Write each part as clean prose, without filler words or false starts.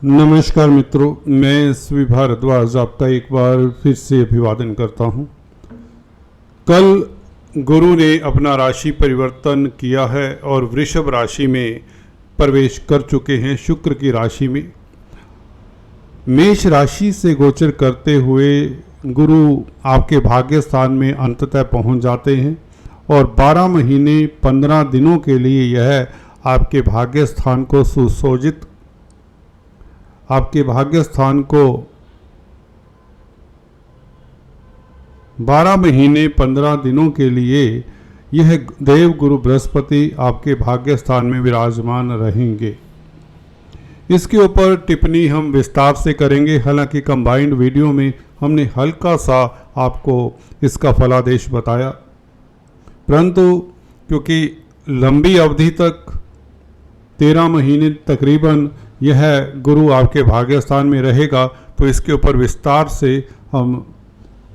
नमस्कार मित्रों, मैं श्री भारद्वाज आपका एक बार फिर से अभिवादन करता हूं। कल गुरु ने अपना राशि परिवर्तन किया है और वृषभ राशि में प्रवेश कर चुके हैं, शुक्र की राशि में। मेष राशि से गोचर करते हुए गुरु आपके भाग्य स्थान में अंततः पहुंच जाते हैं और 12 महीने 15 दिनों के लिए यह आपके भाग्य स्थान को सुशोभित, आपके भाग्य स्थान को 12 महीने 15 दिनों के लिए यह देव गुरु बृहस्पति आपके भाग्य स्थान में विराजमान रहेंगे। इसके ऊपर टिप्पणी हम विस्तार से करेंगे। हालांकि कंबाइंड वीडियो में हमने हल्का सा आपको इसका फलादेश बताया, परंतु क्योंकि लंबी अवधि तक 13 महीने तकरीबन यह गुरु आपके भाग्य स्थान में रहेगा, तो इसके ऊपर विस्तार से हम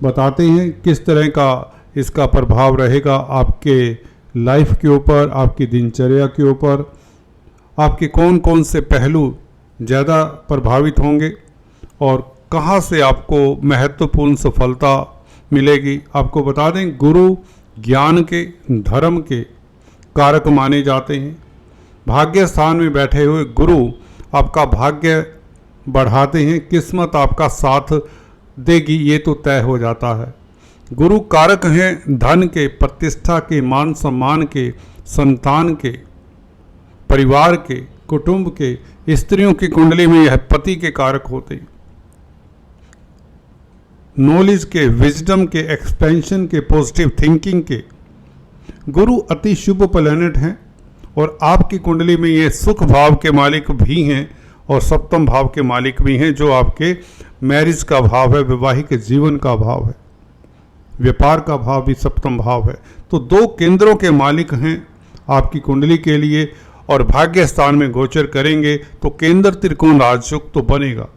बताते हैं किस तरह का इसका प्रभाव रहेगा आपके लाइफ के ऊपर, आपकी दिनचर्या के ऊपर, आपके कौन कौन से पहलू ज़्यादा प्रभावित होंगे और कहाँ से आपको महत्वपूर्ण सफलता मिलेगी। आपको बता दें, गुरु ज्ञान के, धर्म के कारक माने जाते हैं। भाग्य स्थान में बैठे हुए गुरु आपका भाग्य बढ़ाते हैं, किस्मत आपका साथ देगी, ये तो तय हो जाता है। गुरु कारक हैं धन के, प्रतिष्ठा के, मान सम्मान के, संतान के, परिवार के, कुटुंब के। स्त्रियों की कुंडली में यह पति के कारक होते हैं। नॉलेज के, विजडम के, एक्सपेंशन के, पॉजिटिव थिंकिंग के। गुरु अति शुभ प्लैनेट हैं और आपकी कुंडली में ये सुख भाव के मालिक भी हैं और सप्तम भाव के मालिक भी हैं, जो आपके मैरिज का भाव है, वैवाहिक जीवन का भाव है, व्यापार का भाव भी सप्तम भाव है। तो 2 केंद्रों के मालिक हैं आपकी कुंडली के लिए और भाग्य स्थान में गोचर करेंगे तो केंद्र त्रिकोण राजयोग तो बनेगा।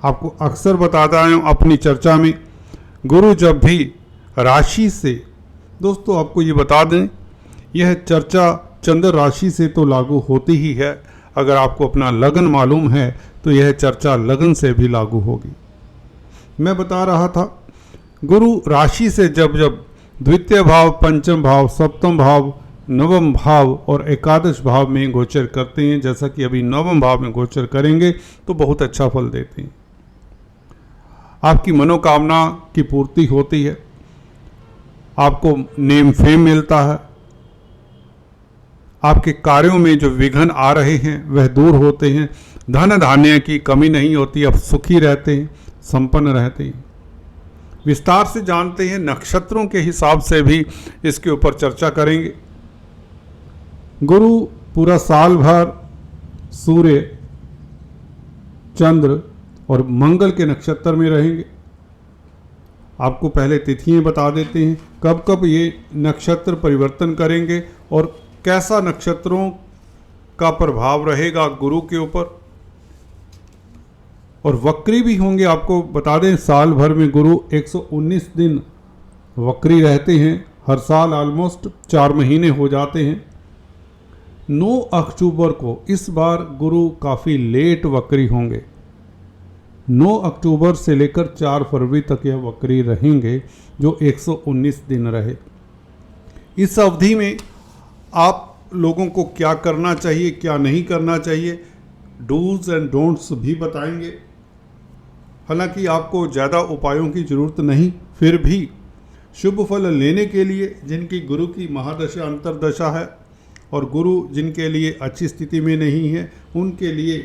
आपको अक्सर बताता हूं अपनी चर्चा में, गुरु जब भी राशि से, दोस्तों आपको ये बता दें, यह चर्चा चंद्र राशि से तो लागू होती ही है। अगर आपको अपना लगन मालूम है तो यह चर्चा लगन से भी लागू होगी। मैं बता रहा था, गुरु राशि से जब जब द्वितीय भाव, पंचम भाव, सप्तम भाव, नवम भाव और एकादश भाव में गोचर करते हैं, जैसा कि अभी नवम भाव में गोचर करेंगे, तो बहुत अच्छा फल देते हैं। आपकी मनोकामना की पूर्ति होती है, आपको नेम फेम मिलता है, आपके कार्यों में जो विघ्न आ रहे हैं वह दूर होते हैं, धन धान्य की कमी नहीं होती, आप सुखी रहते हैं, संपन्न रहते हैं। विस्तार से जानते हैं, नक्षत्रों के हिसाब से भी इसके ऊपर चर्चा करेंगे। गुरु पूरा साल भर सूर्य, चंद्र और मंगल के नक्षत्र में रहेंगे। आपको पहले तिथियां बता देते हैं कब कब ये नक्षत्र परिवर्तन करेंगे और कैसा नक्षत्रों का प्रभाव रहेगा गुरु के ऊपर, और वक्री भी होंगे। आपको बता दें, साल भर में गुरु 119 दिन वक्री रहते हैं। हर साल ऑलमोस्ट 4 महीने हो जाते हैं। 9 अक्टूबर को इस बार गुरु काफ़ी लेट वक्री होंगे। 9 अक्टूबर से लेकर 4 फरवरी तक यह वक्री रहेंगे, जो 119 दिन रहे। इस अवधि में आप लोगों को क्या करना चाहिए, क्या नहीं करना चाहिए, डूज एंड डोंट्स भी बताएंगे। हालांकि आपको ज़्यादा उपायों की ज़रूरत नहीं, फिर भी शुभ फल लेने के लिए, जिनकी गुरु की महादशा अंतरदशा है और गुरु जिनके लिए अच्छी स्थिति में नहीं है, उनके लिए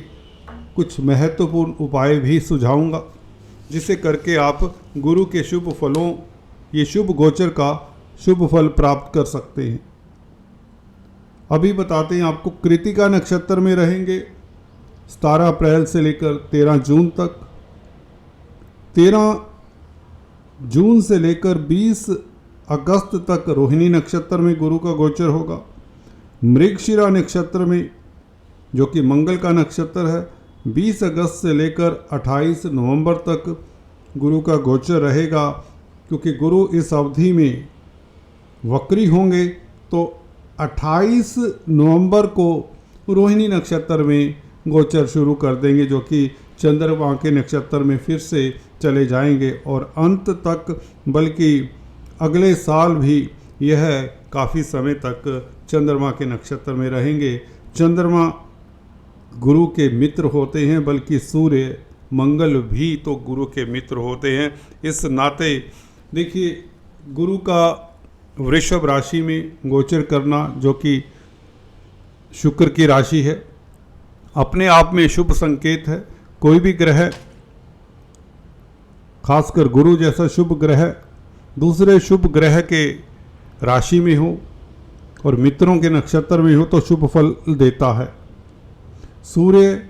कुछ महत्वपूर्ण उपाय भी सुझाऊंगा, जिसे करके आप गुरु के शुभ फलों, ये शुभ गोचर का शुभ फल प्राप्त कर सकते हैं। अभी बताते हैं आपको, कृतिका नक्षत्र में रहेंगे 17 अप्रैल से लेकर 13 जून तक। 13 जून से लेकर 20 अगस्त तक रोहिणी नक्षत्र में गुरु का गोचर होगा। मृगशिरा नक्षत्र में, जो कि मंगल का नक्षत्र है, 20 अगस्त से लेकर 28 नवंबर तक गुरु का गोचर रहेगा। क्योंकि गुरु इस अवधि में वक्री होंगे, तो 28 नवंबर को रोहिणी नक्षत्र में गोचर शुरू कर देंगे, जो कि चंद्रमा के नक्षत्र में फिर से चले जाएंगे और अंत तक, बल्कि अगले साल भी यह काफ़ी समय तक चंद्रमा के नक्षत्र में रहेंगे। चंद्रमा गुरु के मित्र होते हैं, बल्कि सूर्य मंगल भी तो गुरु के मित्र होते हैं। इस नाते देखिए, गुरु का वृषभ राशि में गोचर करना, जो कि शुक्र की राशि है, अपने आप में शुभ संकेत है। कोई भी ग्रह, खासकर गुरु जैसा शुभ ग्रह, दूसरे शुभ ग्रह के राशि में हो और मित्रों के नक्षत्र में हो तो शुभ फल देता है। सूर्य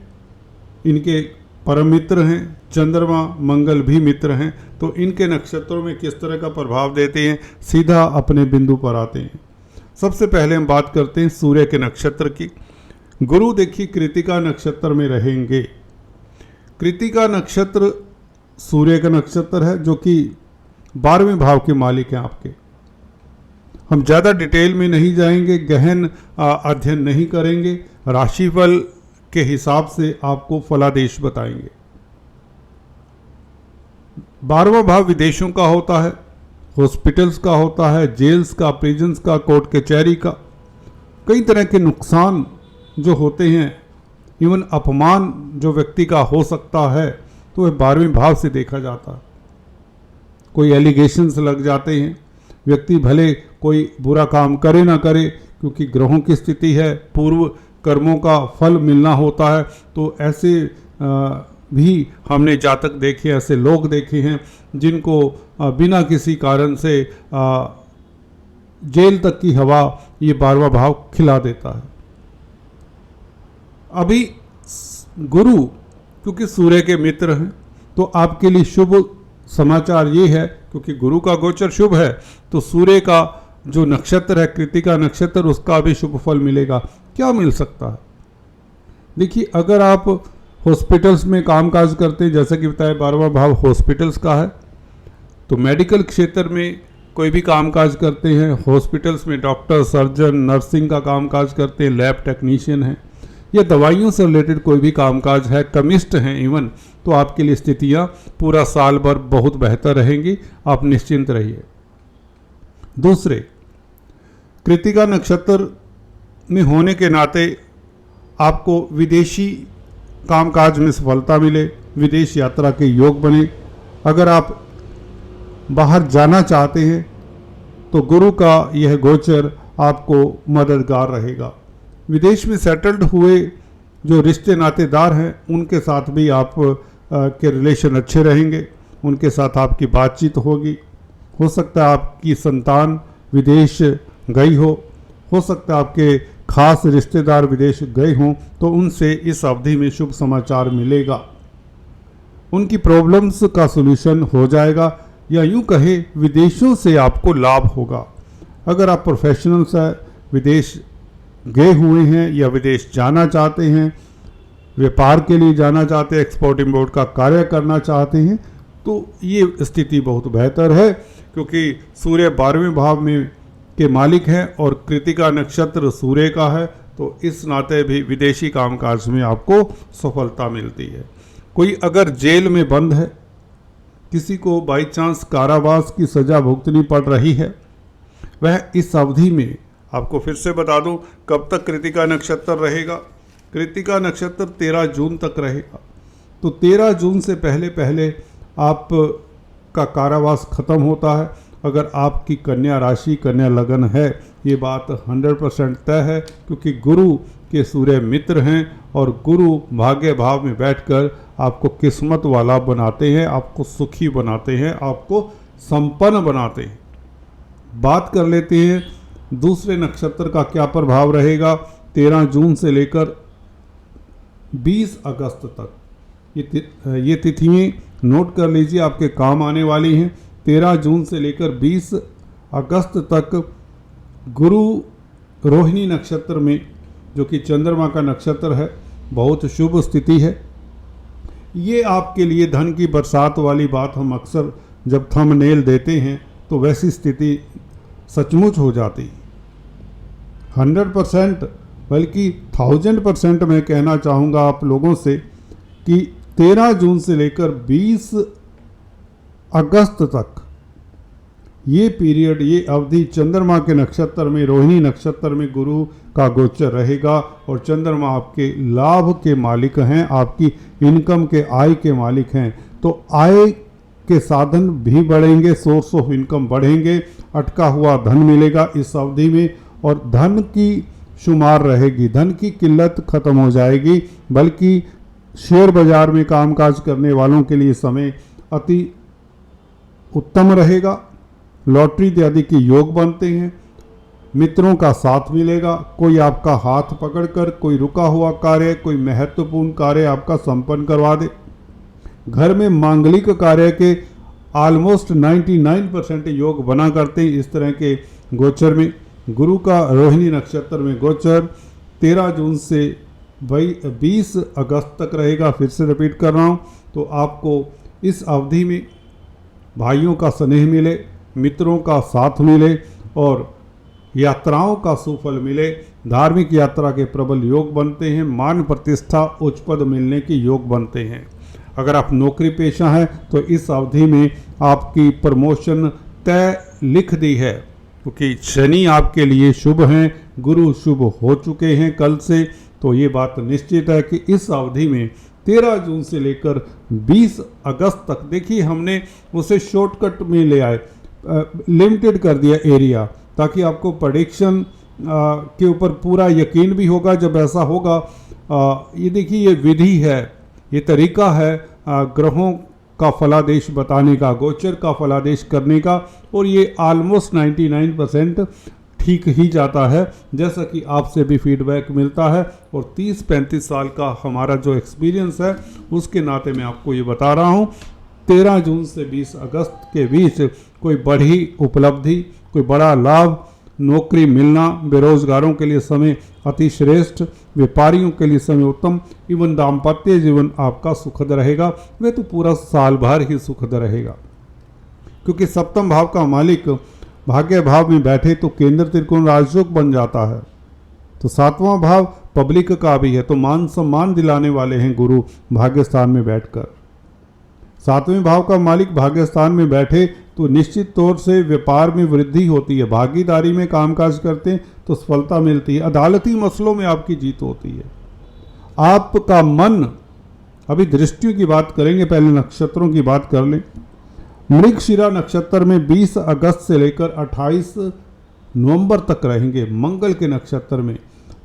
इनके परम मित्र हैं, चंद्रमा मंगल भी मित्र हैं, तो इनके नक्षत्रों में किस तरह का प्रभाव देते हैं, सीधा अपने बिंदु पर आते हैं। सबसे पहले हम बात करते हैं सूर्य के नक्षत्र की। गुरु देखिए कृतिका नक्षत्र में रहेंगे। कृतिका नक्षत्र सूर्य का नक्षत्र है, जो कि 12वें भाव के मालिक हैं आपके। हम ज़्यादा डिटेल में नहीं जाएंगे, गहन अध्ययन नहीं करेंगे, राशिफल के हिसाब से आपको फलादेश बताएंगे। 12वां भाव विदेशों का होता है, हॉस्पिटल्स का होता है, जेल्स का, प्रिजन्स का, कोर्ट कचहरी का, कई तरह के नुकसान जो होते हैं, इवन अपमान जो व्यक्ति का हो सकता है, तो वह 12वें भाव से देखा जाता है। कोई एलिगेशंस लग जाते हैं, व्यक्ति भले कोई बुरा काम करे ना करे, क्योंकि ग्रहों की स्थिति है, पूर्व कर्मों का फल मिलना होता है, तो ऐसे भी हमने जातक देखे, ऐसे लोग देखे हैं जिनको बिना किसी कारण से जेल तक की हवा ये 12वां भाव खिला देता है। अभी गुरु क्योंकि सूर्य के मित्र हैं, तो आपके लिए शुभ समाचार ये है, क्योंकि गुरु का गोचर शुभ है, तो सूर्य का जो नक्षत्र है कृतिका नक्षत्र, उसका भी शुभ फल मिलेगा। क्या मिल सकता है? देखिए, अगर आप हॉस्पिटल्स में कामकाज करते हैं, जैसे कि बताया 12वां भाव हॉस्पिटल्स का है, तो मेडिकल क्षेत्र में कोई भी कामकाज करते हैं, हॉस्पिटल्स में डॉक्टर, सर्जन, नर्सिंग का कामकाज करते हैं, लैब टेक्नीशियन हैं, या दवाइयों से रिलेटेड कोई भी कामकाज है, केमिस्ट हैं इवन, तो आपके लिए स्थितियाँ पूरा साल भर बहुत बेहतर रहेंगी, आप निश्चिंत रहिए। दूसरे, कृतिका नक्षत्र में होने के नाते आपको विदेशी कामकाज में सफलता मिले, विदेश यात्रा के योग बने। अगर आप बाहर जाना चाहते हैं तो गुरु का यह गोचर आपको मददगार रहेगा। विदेश में सेटल्ड हुए जो रिश्ते नातेदार हैं, उनके साथ भी आप के रिलेशन अच्छे रहेंगे, उनके साथ आपकी बातचीत होगी। हो सकता है आपकी संतान विदेश गई हो सकता है आपके खास रिश्तेदार विदेश गए हों, तो उनसे इस अवधि में शुभ समाचार मिलेगा, उनकी प्रॉब्लम्स का सॉल्यूशन हो जाएगा, या यूं कहे विदेशों से आपको लाभ होगा। अगर आप प्रोफेशनल्स हैं, विदेश गए हुए हैं या विदेश जाना चाहते हैं, व्यापार के लिए जाना चाहते हैं, एक्सपोर्ट इंपोर्ट का कार्य करना चाहते हैं, तो ये स्थिति बहुत बेहतर है, क्योंकि सूर्य 12वें भाव में के मालिक हैं और कृतिका नक्षत्र सूर्य का है, तो इस नाते भी विदेशी कामकाज में आपको सफलता मिलती है। कोई अगर जेल में बंद है, किसी को बाई चांस कारावास की सज़ा भुगतनी पड़ रही है, वह इस अवधि में, आपको फिर से बता दूं कब तक कृतिका नक्षत्र रहेगा। कृतिका नक्षत्र 13 जून तक रहेगा, तो 13 जून से पहले पहले आप का कारावास खत्म होता है। अगर आपकी कन्या राशि, कन्या लगन है, ये बात 100% तय है, क्योंकि गुरु के सूर्य मित्र हैं और गुरु भाग्य भाव में बैठकर आपको किस्मत वाला बनाते हैं, आपको सुखी बनाते हैं, आपको संपन्न बनाते हैं। बात कर लेते हैं दूसरे नक्षत्र का क्या प्रभाव रहेगा 13 जून से लेकर 20 अगस्त तक। ये तिथियां नोट कर लीजिए, आपके काम आने वाली हैं। 13 जून से लेकर 20 अगस्त तक गुरु रोहिणी नक्षत्र में, जो कि चंद्रमा का नक्षत्र है, बहुत शुभ स्थिति है। ये आपके लिए धन की बरसात वाली बात हम अक्सर जब थंबनेल देते हैं तो वैसी स्थिति सचमुच हो जाती। 100% बल्कि 1000% मैं कहना चाहूँगा आप लोगों से कि 13 जून से लेकर 20 अगस्त तक ये पीरियड, ये अवधि चंद्रमा के नक्षत्र में, रोहिणी नक्षत्र में गुरु का गोचर रहेगा और चंद्रमा आपके लाभ के मालिक हैं, आपकी इनकम के, आय के मालिक हैं। तो आय के साधन भी बढ़ेंगे, सोर्स ऑफ इनकम बढ़ेंगे, अटका हुआ धन मिलेगा इस अवधि में और धन की शुमार रहेगी, धन की किल्लत खत्म हो जाएगी। बल्कि शेयर बाजार में कामकाज करने वालों के लिए समय अति उत्तम रहेगा। लॉटरी इत्यादि के योग बनते हैं, मित्रों का साथ मिलेगा, कोई आपका हाथ पकड़कर कोई रुका हुआ कार्य, कोई महत्वपूर्ण कार्य आपका संपन्न करवा दे। घर में मांगलिक कार्य के ऑलमोस्ट 99% योग बना करते हैं। इस तरह के गोचर में गुरु का रोहिणी नक्षत्र में गोचर 13 जून से 20 अगस्त तक रहेगा। फिर से रिपीट कर रहा हूँ, तो आपको इस अवधि में भाइयों का स्नेह मिले, मित्रों का साथ मिले और यात्राओं का सुफल मिले। धार्मिक यात्रा के प्रबल योग बनते हैं, मान प्रतिष्ठा उच्च पद मिलने के योग बनते हैं। अगर आप नौकरी पेशा हैं तो इस अवधि में आपकी प्रमोशन तय लिख दी है, क्योंकि शनि आपके लिए शुभ हैं, गुरु शुभ हो चुके हैं कल से। तो ये बात निश्चित है कि इस अवधि में 13 जून से लेकर 20 अगस्त तक, देखिए हमने उसे शॉर्टकट में ले आए, लिमिटेड कर दिया एरिया, ताकि आपको प्रेडिक्शन के ऊपर पूरा यकीन भी होगा जब ऐसा होगा। ये देखिए, ये विधि है, ये तरीका है ग्रहों का फलादेश बताने का, गोचर का फलादेश करने का, और ये ऑलमोस्ट 99% ठीक ही जाता है, जैसा कि आपसे भी फीडबैक मिलता है। और 30-35 साल का हमारा जो एक्सपीरियंस है उसके नाते मैं आपको ये बता रहा हूँ। 13 जून से 20 अगस्त के बीच कोई बड़ी उपलब्धि, कोई बड़ा लाभ, नौकरी मिलना, बेरोजगारों के लिए समय अति श्रेष्ठ, व्यापारियों के लिए समय उत्तम, इवन दाम्पत्य जीवन आपका सुखद रहेगा। वह तो पूरा साल भर ही सुखद रहेगा, क्योंकि सप्तम भाव का मालिक भाग्य भाव में बैठे तो केंद्र त्रिकोण राजयोग बन जाता है। तो 7वां भाव पब्लिक का भी है, तो मान सम्मान दिलाने वाले हैं गुरु भाग्य स्थान में बैठकर। 7वें भाव का मालिक भाग्य स्थान में बैठे तो निश्चित तौर से व्यापार में वृद्धि होती है, भागीदारी में कामकाज करते हैं तो सफलता मिलती है, अदालती मसलों में आपकी जीत होती है। आपका मन, अभी दृष्टियों की बात करेंगे, पहले नक्षत्रों की बात कर लें। मृगशिरा नक्षत्र में 20 अगस्त से लेकर 28 नवंबर तक रहेंगे मंगल के नक्षत्र में।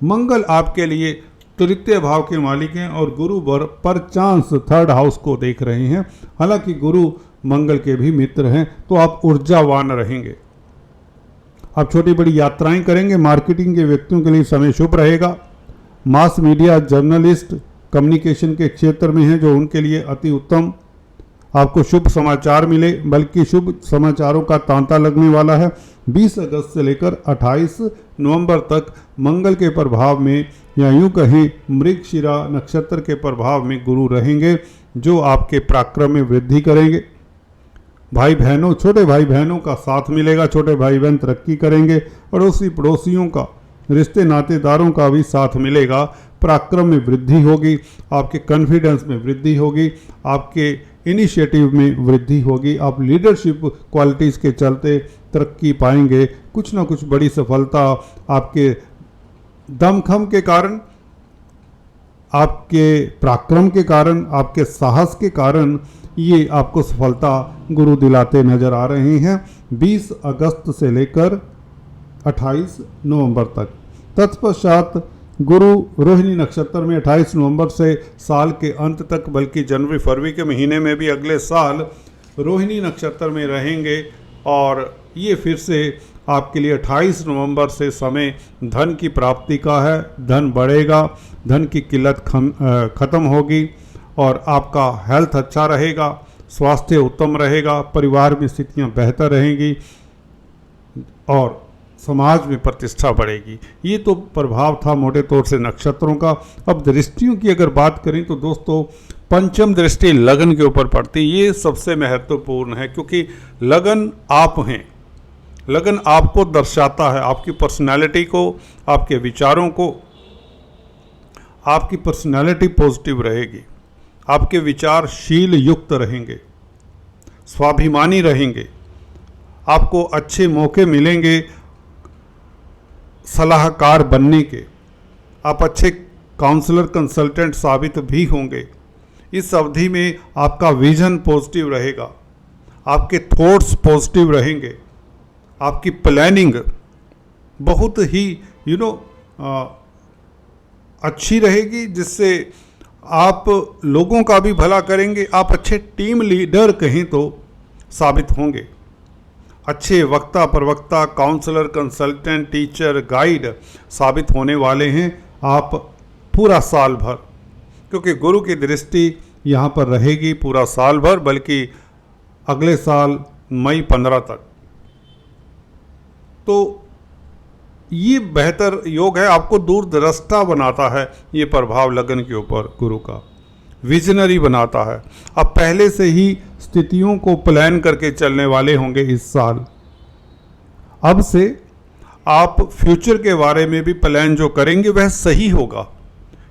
मंगल आपके लिए तृतीय भाव के मालिक हैं और गुरु पर चांस 3rd हाउस को देख रहे हैं। हालांकि गुरु मंगल के भी मित्र हैं, तो आप ऊर्जावान रहेंगे, आप छोटी बड़ी यात्राएं करेंगे। मार्केटिंग के व्यक्तियों के लिए समय शुभ रहेगा। मास मीडिया, जर्नलिस्ट, कम्युनिकेशन के क्षेत्र में हैं जो उनके लिए अति उत्तम, आपको शुभ समाचार मिले, बल्कि शुभ समाचारों का तांता लगने वाला है। 20 अगस्त से लेकर 28 नवंबर तक मंगल के प्रभाव में, या यूं कहें मृगशिरा नक्षत्र के प्रभाव में गुरु रहेंगे, जो आपके पराक्रम में वृद्धि करेंगे। भाई बहनों, छोटे भाई बहनों का साथ मिलेगा, छोटे भाई बहन तरक्की करेंगे। पड़ोसी पड़ोसियों का, रिश्ते नातेदारों का भी साथ मिलेगा। पराक्रम में वृद्धि होगी, आपके कॉन्फिडेंस में वृद्धि होगी, आपके इनिशिएटिव में वृद्धि होगी। आप लीडरशिप क्वालिटीज़ के चलते तरक्की पाएंगे। कुछ ना कुछ बड़ी सफलता आपके दमखम के कारण, आपके पराक्रम के कारण, आपके साहस के कारण ये आपको सफलता गुरु दिलाते नजर आ रहे हैं 20 अगस्त से लेकर 28 नवंबर तक। तत्पश्चात गुरु रोहिणी नक्षत्र में 28 नवंबर से साल के अंत तक, बल्कि जनवरी फरवरी के महीने में भी अगले साल रोहिणी नक्षत्र में रहेंगे। और ये फिर से आपके लिए 28 नवंबर से समय धन की प्राप्ति का है। धन बढ़ेगा, धन की किल्लत खत्म होगी और आपका हेल्थ अच्छा रहेगा, स्वास्थ्य उत्तम रहेगा, परिवार में स्थितियाँ बेहतर रहेंगी और समाज में प्रतिष्ठा बढ़ेगी। ये तो प्रभाव था मोटे तौर से नक्षत्रों का। अब दृष्टियों की अगर बात करें तो दोस्तों, पंचम दृष्टि लगन के ऊपर पड़ती, ये सबसे महत्वपूर्ण है, क्योंकि लगन आप हैं। लगन आपको दर्शाता है, आपकी पर्सनालिटी को, आपके विचारों को, आपकी पर्सनैलिटी पॉजिटिव रहेगी, आपके विचारशील युक्त रहेंगे, स्वाभिमानी रहेंगे, आपको अच्छे मौके मिलेंगे सलाहकार बनने के, आप अच्छे काउंसलर कंसल्टेंट साबित भी होंगे। इस अवधि में आपका विजन पॉजिटिव रहेगा, आपके थॉट्स पॉजिटिव रहेंगे, आपकी प्लानिंग बहुत ही अच्छी रहेगी, जिससे आप लोगों का भी भला करेंगे। आप अच्छे टीम लीडर कहें तो साबित होंगे, अच्छे वक्ता प्रवक्ता काउंसलर कंसल्टेंट टीचर गाइड साबित होने वाले हैं आप पूरा साल भर, क्योंकि गुरु की दृष्टि यहाँ पर रहेगी पूरा साल भर, बल्कि अगले साल मई 15 तक। तो ये बेहतर योग है, आपको दूरदृष्टा बनाता है ये प्रभाव लगन के ऊपर गुरु का, विजनरी बनाता है। आप पहले से ही स्थितियों को प्लान करके चलने वाले होंगे इस साल। अब से आप फ्यूचर के बारे में भी प्लान जो करेंगे वह सही होगा,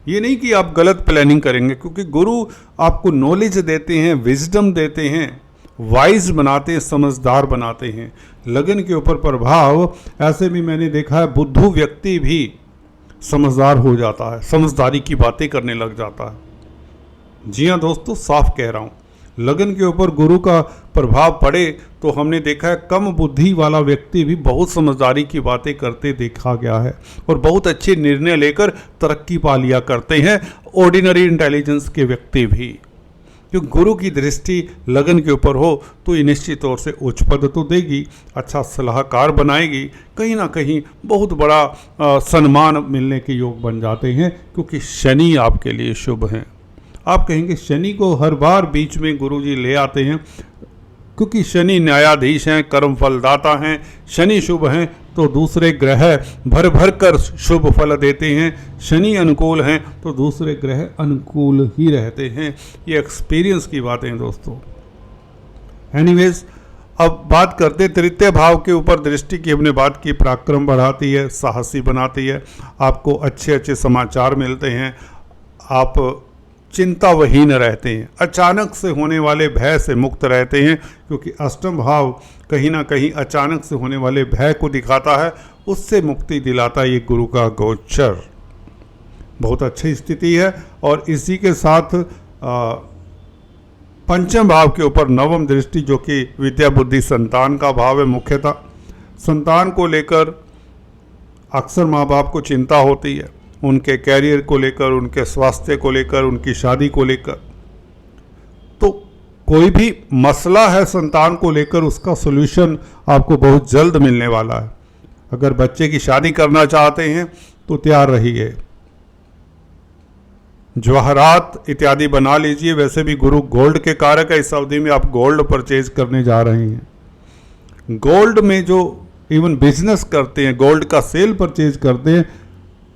ये नहीं कि आप गलत प्लानिंग करेंगे, क्योंकि गुरु आपको नॉलेज देते हैं, विजडम देते हैं, वाइज बनाते हैं, समझदार बनाते हैं। लगन के ऊपर प्रभाव ऐसे भी मैंने देखा है, बुद्धू व्यक्ति भी समझदार हो जाता है, समझदारी की बातें करने लग जाता है। जी हाँ दोस्तों, साफ कह रहा हूँ, लगन के ऊपर गुरु का प्रभाव पड़े तो हमने देखा है कम बुद्धि वाला व्यक्ति भी बहुत समझदारी की बातें करते देखा गया है, और बहुत अच्छे निर्णय लेकर तरक्की पा लिया करते हैं ऑर्डिनरी इंटेलिजेंस के व्यक्ति भी। क्योंकि गुरु की दृष्टि लगन के ऊपर हो तो ये निश्चित तौर से उच्च पद तो देगी, अच्छा सलाहकार बनाएगी, कहीं ना कहीं बहुत बड़ा सम्मान मिलने के योग बन जाते हैं, क्योंकि शनि आपके लिए शुभ हैं। आप कहेंगे शनि को हर बार बीच में गुरुजी ले आते हैं, क्योंकि शनि न्यायाधीश हैं, कर्म फलदाता हैं, शनि शुभ हैं तो दूसरे ग्रह भर भर कर शुभ फल देते हैं, शनि अनुकूल हैं तो दूसरे ग्रह अनुकूल ही रहते हैं। ये एक्सपीरियंस की बातें हैं दोस्तों। एनीवेज, अब बात करते तृतीय भाव के ऊपर दृष्टि की हमने बात की, पराक्रम बढ़ाती है, साहसी बनाती है, आपको अच्छे अच्छे समाचार मिलते हैं, आप चिंताविहीन रहते हैं, अचानक से होने वाले भय से मुक्त रहते हैं, क्योंकि अष्टम भाव कहीं ना कहीं अचानक से होने वाले भय को दिखाता है, उससे मुक्ति दिलाता है ये गुरु का गोचर। बहुत अच्छी स्थिति है। और इसी के साथ पंचम भाव के ऊपर नवम दृष्टि, जो कि विद्या बुद्धि संतान का भाव है, मुख्यतः संतान को लेकर अक्सर माँ बाप को चिंता होती है, उनके कैरियर को लेकर, उनके स्वास्थ्य को लेकर, उनकी शादी को लेकर। तो कोई भी मसला है संतान को लेकर, उसका सॉल्यूशन आपको बहुत जल्द मिलने वाला है। अगर बच्चे की शादी करना चाहते हैं तो तैयार रहिए, जवाहरात इत्यादि बना लीजिए। वैसे भी गुरु गोल्ड के कारक है, इस अवधि में आप गोल्ड परचेज करने जा रहे हैं। गोल्ड में जो इवन बिजनेस करते हैं, गोल्ड का सेल परचेज करते हैं,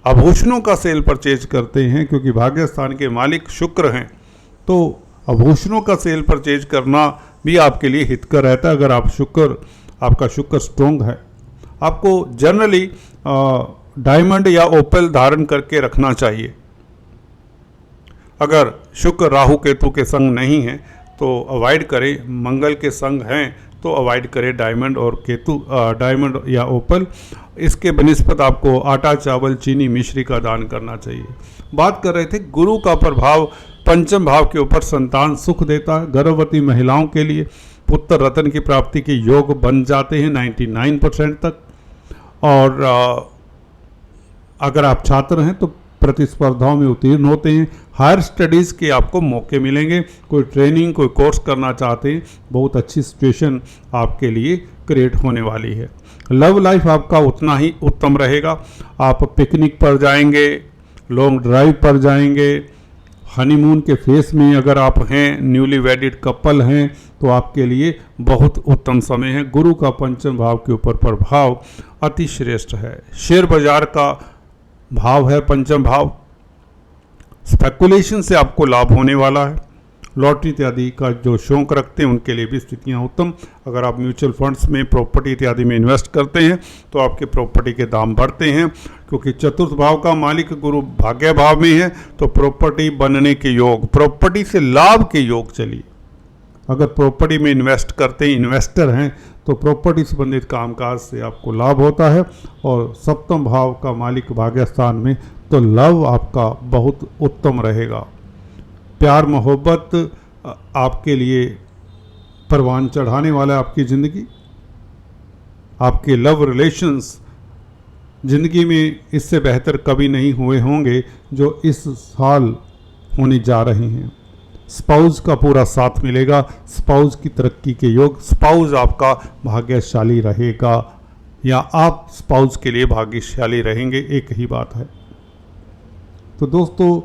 आभूषणों का सेल परचेज करते हैं, क्योंकि भाग्य स्थान के मालिक शुक्र हैं, तो आभूषणों का सेल परचेज करना भी आपके लिए हितकर रहता है। अगर आपका शुक्र स्ट्रोंग है, आपको जनरली डायमंड या ओपल धारण करके रखना चाहिए। अगर शुक्र राहु केतु के संग नहीं है तो अवॉइड करें, मंगल के संग हैं तो अवॉइड करें डायमंड और केतु, डायमंड या ओपल। इसके बनिस्पत आपको आटा, चावल, चीनी, मिश्री का दान करना चाहिए। बात कर रहे थे गुरु का प्रभाव पंचम भाव के ऊपर संतान सुख देता है। गर्भवती महिलाओं के लिए पुत्र रत्न की प्राप्ति के योग बन जाते हैं 99% तक। और अगर आप छात्र हैं तो प्रतिस्पर्धाओं में उत्तीर्ण होते हैं, हायर स्टडीज़ के आपको मौके मिलेंगे। कोई ट्रेनिंग, कोई कोर्स करना चाहते हैं, बहुत अच्छी सिचुएशन आपके लिए क्रिएट होने वाली है। लव लाइफ आपका उतना ही उत्तम रहेगा। आप पिकनिक पर जाएंगे, लॉन्ग ड्राइव पर जाएंगे, हनीमून के फेस में अगर आप हैं, न्यूली वेडिड कपल हैं, तो आपके लिए बहुत उत्तम समय है। गुरु का पंचम भाव के ऊपर प्रभाव अति श्रेष्ठ है। शेयर बाजार का भाव है पंचम भाव, स्पेकुलेशन से आपको लाभ होने वाला है। लॉटरी इत्यादि का जो शौक रखते हैं उनके लिए भी स्थितियाँ उत्तम। अगर आप म्यूचुअल फंड्स में, प्रॉपर्टी इत्यादि में इन्वेस्ट करते हैं तो आपके प्रॉपर्टी के दाम बढ़ते हैं, क्योंकि चतुर्थ भाव का मालिक गुरु भाग्य भाव में है, तो प्रॉपर्टी बनने के योग, प्रॉपर्टी से लाभ के योग चलिए। अगर प्रॉपर्टी में इन्वेस्ट करते हैं, इन्वेस्टर हैं, तो प्रॉपर्टी संबंधित कामकाज से आपको लाभ होता है। और सप्तम भाव का मालिक भाग्य स्थान में, तो लव आपका बहुत उत्तम रहेगा। प्यार मोहब्बत आपके लिए परवान चढ़ाने वाला आपकी ज़िंदगी, आपके लव रिलेशंस ज़िंदगी में इससे बेहतर कभी नहीं हुए होंगे जो इस साल होने जा रहे हैं। स्पाउस का पूरा साथ मिलेगा, स्पाउस की तरक्की के योग, स्पाउस आपका भाग्यशाली रहेगा या आप स्पाउस के लिए भाग्यशाली रहेंगे, एक ही बात है। तो दोस्तों,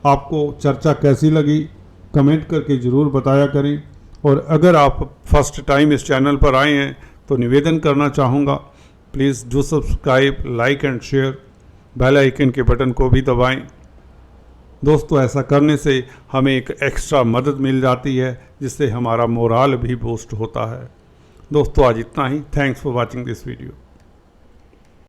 आपको चर्चा कैसी लगी कमेंट करके ज़रूर बताया करें। और अगर आप फर्स्ट टाइम इस चैनल पर आए हैं तो निवेदन करना चाहूँगा, please do subscribe, like and share, bell icon के बटन को भी दबाएं। दोस्तों, ऐसा करने से हमें एक एक्स्ट्रा मदद मिल जाती है, जिससे हमारा मोराल भी बूस्ट होता है। दोस्तों, आज इतना ही। Thanks for watching this video.